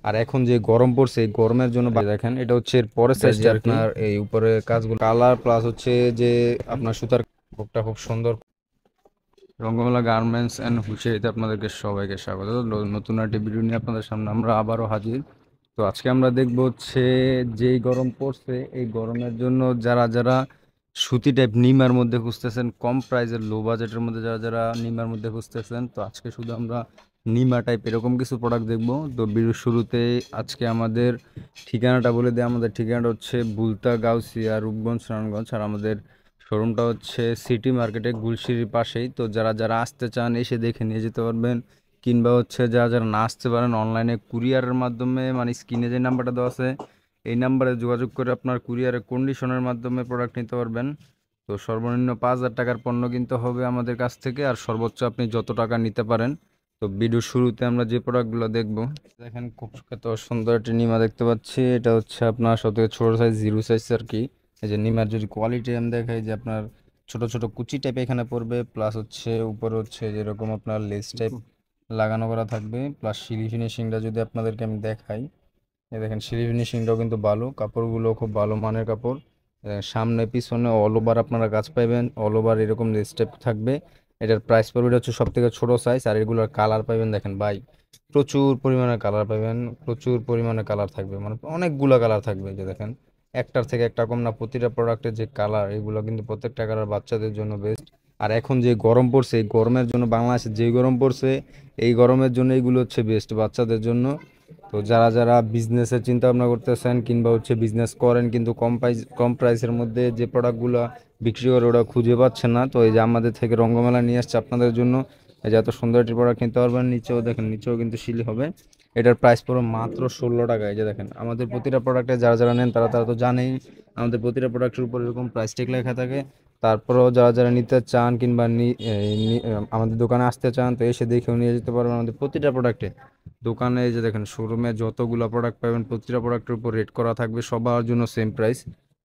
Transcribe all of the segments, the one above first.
আর এখন যে গরম পড়ছে এই গরমের জন্য দেখেন এটা হচ্ছে এর পরের সাইজটা আপনার এই উপরে কাজগুলো কালার প্লাস হচ্ছে যে আপনার সুতার বুকটা খুব সুন্দর। রঙ্গমেলা গার্মেন্টস অ্যান্ড হুশিয়ারিতে আপনাদেরকে সবাইকে স্বাগত। নতুন একটি ভিডিও নিয়ে আপনাদের সামনে আমরা আবারও হাজির। তো আজকে আমরা দেখব হচ্ছে যেই গরম পড়ছে এই গরমের জন্য যারা যারা সুতি টাইপ নিমার মধ্যে খুঁজতেছেন, কম প্রাইসের লো বাজেটের মধ্যে যারা যারা নিমার মধ্যে খুঁজতেছেন, তো আজকে শুধু আমরা নিমা টাইপ এরকম কিছু প্রোডাক্ট দেখব। তো ভিডিওর শুরুতে আজকে আমাদের ঠিকানাটা বলে দেয়। আমাদের ঠিকানাটা হচ্ছে বুলতা, গাউসিয়া, রূপগঞ্জ, নারায়ণগঞ্জ। আর আমাদের শোরুমটা হচ্ছে সিটি মার্কেটে গুলশিরির পাশেই। তো যারা যারা আসতে চান এসে দেখে নিয়ে যেতে পারবেন, কিংবা হচ্ছে যারা যারা না আসতে পারেন অনলাইনে কুরিয়ারের মাধ্যমে, মানে স্ক্রিনে যে নাম্বারটা দেওয়া আছে এই নাম্বারে যোগাযোগ করে আপনার কুরিয়ারের কন্ডিশনের মাধ্যমে প্রোডাক্ট নিতে পারবেন। তো সর্বনিম্ন 5,000 টাকার পণ্য কিনতে হবে আমাদের কাছ থেকে, আর সর্বোচ্চ আপনি যত টাকা নিতে পারেন। তো ভিডিওর শুরুতে আমরা যে প্রোডাক্টগুলো দেখব, দেখেন খুব এত সুন্দর একটি নিমা দেখতে পাচ্ছি। এটা হচ্ছে আপনার সবথেকে ছোটো সাইজ, জিরো সাইজ আর কি। এই যে নিমার যদি কোয়ালিটি আমি দেখাই, যে আপনার ছোট ছোট কুচি টাইপ এখানে পড়বে, প্লাস হচ্ছে উপরে হচ্ছে যেরকম আপনার লেস টাইপ লাগানো করা থাকবে, প্লাস সিলি ফিনিশিংটা যদি আপনাদেরকে আমি দেখাই, এই দেখেন সিলি ফিনিশিংটাও কিন্তু ভালো, কাপড়গুলো খুব ভালো মানের কাপড়। সামনে পিছনে অল ওভার আপনারা কাজ পাইবেন, অল ওভার এরকম স্টেপ থাকবে। এটার প্রাইস পড়বে, এটা হচ্ছে সব থেকে ছোটো সাইজ। আর এগুলোর কালার পাইবেন দেখেন ভাই, প্রচুর পরিমাণে কালার পাবেন, প্রচুর পরিমাণে কালার থাকবে, মানে অনেকগুলো কালার থাকবে। যে দেখেন একটার থেকে একটা কম না, প্রতিটা প্রোডাক্টের যে কালার এগুলো কিন্তু প্রত্যেকটা কালার বাচ্চাদের জন্য বেস্ট। আর এখন যে গরম পড়ছে এই গরমের জন্য, বাংলাদেশে যে গরম পড়ছে এই গরমের জন্য এগুলো হচ্ছে বেস্ট বাচ্চাদের জন্য। তো যারা যারা বিজনেসের চিন্তা ভাবনা করতেছেন, কিংবা হচ্ছে বিজনেস করেন কিন্তু কম প্রাইসের মধ্যে যে প্রোডাক্টগুলো বিক্রি করে ওরা খুঁজে পাচ্ছেন না, তো এই যে আমাদের থেকে রঙ্গমেলা নিয়ে আসছে আপনাদের জন্য। এই যে এত সুন্দর একটি প্রোডাক্ট নিতে পারবেন। নিচেও দেখেন, নিচেও কিন্তু সিল হবে। এটার প্রাইস পড়বে মাত্র 16 টাকা। এই যে দেখেন আমাদের প্রতিটা প্রোডাক্টে যারা যারা নেন তারা তারা তো জানেই আমাদের প্রতিটা প্রোডাক্টের উপর এরকম প্রাইস ট্যাগ লেখা থাকে। তারপরেও যারা যারা নিতে চান কিংবা আমাদের দোকানে আসতে চান, তো এসে দেখেও নিয়ে যেতে পারবেন আমাদের প্রতিটা প্রোডাক্টে। দোকানে এই যে দেখেন শোরুমে যতগুলো প্রোডাক্ট পাবেন প্রতিটা প্রোডাক্টের উপর রেট করা থাকবে, সবার জন্য সেম প্রাইস।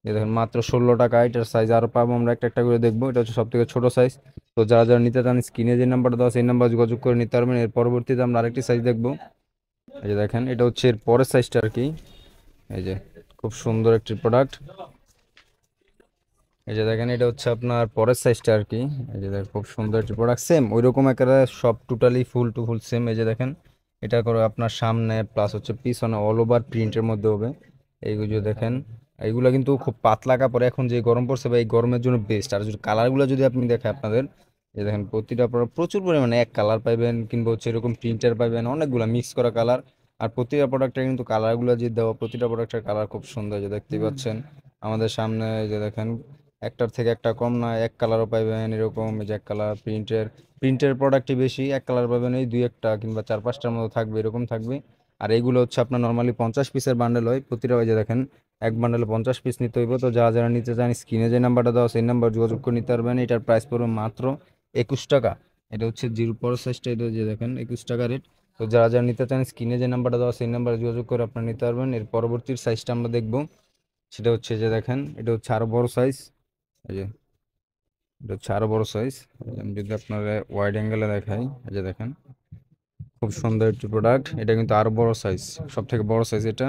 এই দেখেন মাত্র 16 টাকা। এটার সাইজ আরও পাবো, আমরা একটা একটা করে দেখবো। এটা হচ্ছে সব থেকে ছোটো সাইজ। তো যারা যারা নিতে চান স্ক্রিনে যে নাম্বারটা দেওয়া সেই নাম্বার যোগাযোগ করে নিতে পারবেন। এর পরবর্তীতে আমরা আরেকটি সাইজ দেখবো। এই যে দেখেন এটা হচ্ছে এর পরের সাইজটা আর কি। এই যে খুব সুন্দর একটি প্রোডাক্ট। এই যে দেখেন এটা হচ্ছে আপনার পরের সাইজটা আর কি। এই যে দেখেন খুব সুন্দর একটি প্রোডাক্ট, সেম ওই রকম একেবারে সব totally full to full same. এই যে দেখেন এটা করে আপনার সামনে প্লাস হচ্ছে পিছনে অল ওভার প্রিন্টের মধ্যে হবে। এইগুলো যে দেখেন এইগুলো কিন্তু খুব পাতলা কাপড়, এখন যে গরম পড়ছে বা এই গরমের জন্য বেস্ট। আর যদি কালারগুলো যদি আপনি দেখেন আপনাদের, এই দেখেন প্রতিটা প্রচুর পরিমাণে এক কালার পাইবেন, কিংবা হচ্ছে এরকম প্রিন্টার পাইবেন, অনেকগুলো মিক্স করা কালার। আর প্রতিটা প্রোডাক্টে কিন্তু কালারগুলো যে দেওয়া, প্রতিটা প্রোডাক্টের কালার খুব সুন্দর, যে দেখতেই পাচ্ছেন আমাদের সামনে। এই যে দেখেন একটার থেকে একটা কম না, এক কালারও পাইবেন এরকম। এই যে এক কালার প্রিন্টের প্রোডাক্টই বেশি, এক কালার পাবেন এই দুই একটা কিংবা চার পাঁচটার মতো থাকবে, এরকম থাকবে। আর এইগুলো হচ্ছে আপনার নর্মালি 50 পিসের বান্ডেল হয় প্রতিটা। ওই যে দেখেন এক বান্ডেলে 50 পিস নিতে হইব। তো যারা যারা নিতে চান স্ক্রিনে যে নাম্বারটা দেওয়া সেই নাম্বার যোগাযোগ করে নিতে পারবেন। এটার প্রাইস পড়বে মাত্র 21 টাকা। এটা হচ্ছে জিরো পর সাইজটা, এটা যে দেখেন 21 টাকা রেট। তো যারা যারা নিতে চান স্ক্রিনে যে নাম্বারটা দেওয়া সেই নাম্বারে যোগাযোগ করে আপনারা নিতে পারবেন। এর পরবর্তী সাইজটা আমরা দেখবো, সেটা হচ্ছে যে দেখেন এটা হচ্ছে আরো বড় সাইজ। এই যে এটা হচ্ছে আরো বড় সাইজ। আমি যদি আপনার ওয়াইড অ্যাঙ্গেলে দেখাই, এই যে দেখেন খুব সুন্দর একটি প্রোডাক্ট। এটা কিন্তু আরো বড় সাইজ, সব থেকে বড় সাইজ এটা।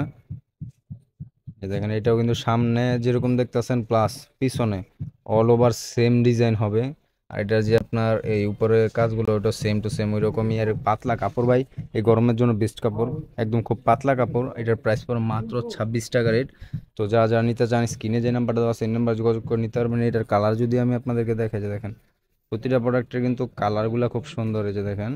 এই দেখেন এটাও কিন্তু সামনে যেরকম দেখতেছেন প্লাস পিছনে অল ওভার সেম ডিজাইন হবে। আর এটা যে আপনার এই উপরে কাজগুলো ওটা সেম টু সেম ওই রকমই। আর পাতলা কাপড় ভাই, এই গরমের জন্য বেস্ট কাপড়, একদম খুব পাতলা কাপড়। এটার প্রাইস পড়ে মাত্র 26 টাকা রেট। তো যারা যারা নিতে চান স্ক্রিনে যে নাম্বারটা দেওয়া সেই নাম্বার যোগাযোগ করে নিতে পারবেন। এটার কালার যদি আমি আপনাদেরকে দেখাই, যে দেখেন প্রতিটা প্রোডাক্টের কিন্তু কালারগুলো খুব সুন্দর। এই যে দেখেন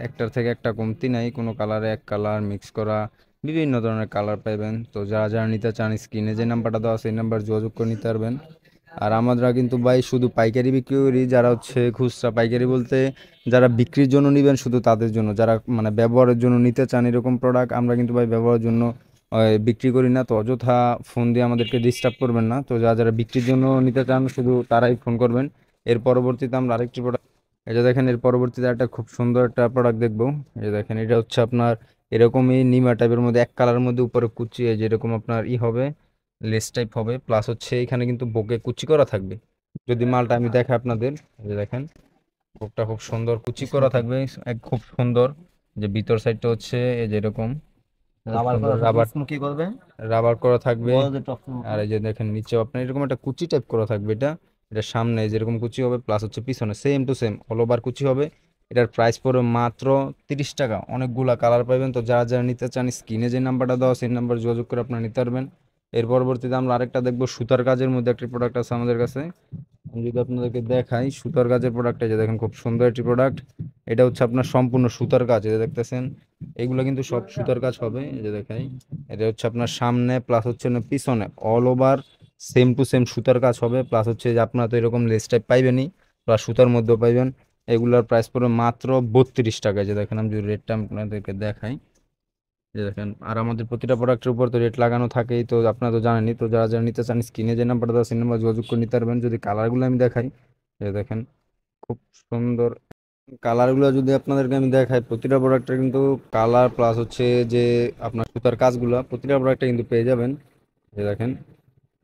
একটার থেকে একটা কমতি নাই, কোনো কালারে এক কালার মিক্স করা, বিভিন্ন ধরনের কালার পাইবেন। তো যারা যারা নিতে চান স্ক্রিনে যে নাম্বারটা দেওয়া সেই নাম্বার যোগাযোগ করে নিতে পারবেন। আর আমরা কিন্তু ভাই শুধু পাইকারি বিক্রি করি, যারা হচ্ছে খুচরা পাইকারি বলতে যারা বিক্রির জন্য নেবেন শুধু তাদের জন্য, যারা মানে ব্যবহারের জন্য নিতে চান এরকম প্রোডাক্ট, আমরা কিন্তু ভাই ব্যবহারের জন্য বিক্রি করি না। তো অযথা ফোন দিয়ে আমাদেরকে ডিস্টার্ব করবেন না। তো যারা যারা বিক্রির জন্য নিতে চান শুধু তারাই ফোন করবেন। এর পরবর্তীতে আমরা আরেকটি প্রোডাক্ট, এই যে দেখেন এর পরবর্তীতে একটা খুব সুন্দর একটা প্রোডাক্ট দেখবো। এই যে দেখেন এটা হচ্ছে আপনার এরকমই নিমা টাইপের মধ্যে এক কালারের মধ্যে উপরে কুচি, এই যেরকম আপনার হবে লেস টাইপ হবে, প্লাস হচ্ছে এখানে কিন্তু বুকে কুচি করা থাকবে। যদি মালটা আমি দেখাই আপনাদের, এই যে দেখেন বুকটা খুব সুন্দর কুচি করা থাকবে, এক খুব সুন্দর। যে ভিতর সাইডটা হচ্ছে এই যে এরকম, রাবার কি করবে রাবার করা থাকবে। বড় যে টপ আর এই যে দেখেন নিচে আপনার এরকম একটা কুচি টাইপ করা থাকবে, এটা সামনে যেরকম কুচি হবে প্লাস হচ্ছে পিছনে same to same all over কুচি হবে। এটার প্রাইস পড়বে মাত্র 30 টাকা। অনেকগুলা কালার পাবেন, তো যারা যারা নিতে চান স্ক্রিনে যে নাম্বারটা দেওয়া সেই নাম্বার যোগাযোগ করে আপনারা নিতে পারবেন। এর পরবর্তীতে আমরা আরেকটা দেখবো সুতার কাজের মধ্যে একটি প্রোডাক্ট আছে আমাদের কাছে। আমি যদি আপনাদেরকে দেখাই সুতার কাজের প্রোডাক্ট, এই যে দেখেন খুব সুন্দর একটি প্রোডাক্ট। এটা হচ্ছে আপনার সম্পূর্ণ সুতার কাজ, এই যে দেখতেছেন এগুলো কিন্তু সব সুতার কাজ হবে। এই যে দেখাই, এটা হচ্ছে আপনার সামনে প্লাস হচ্ছে না পিছনে all over same to same সুতার কাজ হবে। প্লাস হচ্ছে যে আপনারা তো এরকম লেস টাইপ পাইবেনই, প্লাস সুতার মধ্যেও পাইবেন। এগুলোর প্রাইস পড়বে মাত্র 32 টাকা। যে দেখেন আমি যদি রেটটা আপনাদেরকে দেখাই, যে দেখেন আর আমাদের প্রতিটা প্রোডাক্টের উপর তো রেট লাগানো থাকেই, তো আপনারা তো জানেনই। তো যারা যারা নিতে চান স্ক্রিনে যে নাম্বারটা দেওয়া সেই নাম্বার যোগাযোগ করে নিতে পারবেন। যদি কালারগুলো আমি দেখাই, এই দেখেন খুব সুন্দর কালারগুলো যদি আপনাদেরকে আমি দেখাই, প্রতিটা প্রোডাক্টের কিন্তু কালার প্লাস হচ্ছে যে আপনার সুতার কাজগুলো প্রতিটা প্রোডাক্টে কিন্তু পেয়ে যাবেন। এই দেখেন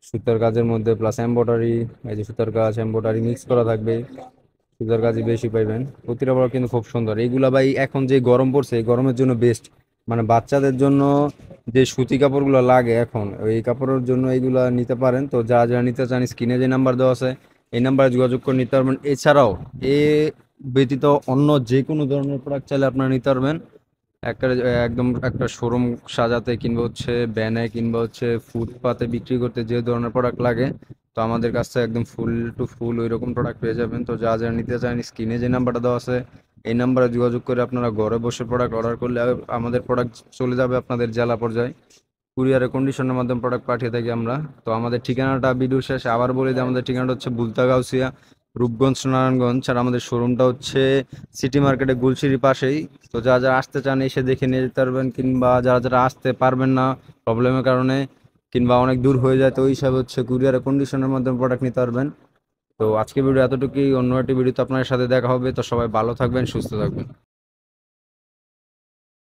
সুতার কাজের মধ্যে প্লাস এমব্রয়ডারি, এই যে সুতার কাজ এমব্রয়ডারি মিক্স করা থাকবে, সুতার কাজই বেশি পাইবেন। প্রতিটা প্রোডাক্ট কিন্তু খুব সুন্দর। এইগুলা ভাই এখন যে গরম পড়ছে এই গরমের জন্য বেস্ট, মানে বাচ্চাদের জন্য যে সুতি কাপড়গুলো লাগে এখন ওই কাপড়ের জন্য এইগুলা নিতে পারেন। তো যারা যারা নিতে চান স্ক্রিনে যে নাম্বার দেওয়া আছে এই নাম্বারে যোগাযোগ করে নিতে পারবেন। এছাড়াও এ ব্যতীত অন্য যে কোনো ধরনের প্রোডাক্ট চাইলে আপনারা নিতে পারবেন। একটা একদম একটা শোরুম সাজাতে কিংবা হচ্ছে ব্যানে কিংবা হচ্ছে ফুটপাতে বিক্রি করতে যে ধরনের প্রোডাক্ট লাগে, তো আমাদের কাছ থেকে একদম ফুল টু ফুল ওই রকম প্রোডাক্ট পেয়ে যাবেন। তো যা যা নিতে চান স্ক্রিনে যে নাম্বারটা দেওয়া আছে এই নাম্বারে যোগাযোগ করে আপনারা ঘরে বসে প্রোডাক্ট অর্ডার করলে আমাদের প্রোডাক্ট চলে যাবে আপনাদের জেলা পর্যায়ে। কুরিয়ারে কন্ডিশনের মাধ্যমে প্রোডাক্ট পাঠিয়ে থাকি আমরা। তো আমাদের ঠিকানাটা ভিডিও শেষে আবার বলে দিই, আমাদের ঠিকানাটা হচ্ছে বুলতাগাউসিয়া, রূপগঞ্জ, নারায়ণগঞ্জ। আর আমাদের শোরুমটা হচ্ছে সিটি মার্কেটে গুলশিরির পাশেই। তো যারা যারা আসতে চান এসে দেখে নিয়ে যেতে পারবেন, কিংবা যারা যারা আসতে পারবেন না প্রবলেমের কারণে কিংবা অনেক দূর হয়ে যায়, তো ওই হিসাবে হচ্ছে কুরিয়ারে কন্ডিশনের মাধ্যমে প্রোডাক্ট নিতে পারবেন। তো আজকে ভিডিও এতটুকুই, অন্য একটি ভিডিওতে আপনার সাথে দেখা হবে। তো সবাই ভালো থাকবেন, সুস্থ থাকবেন।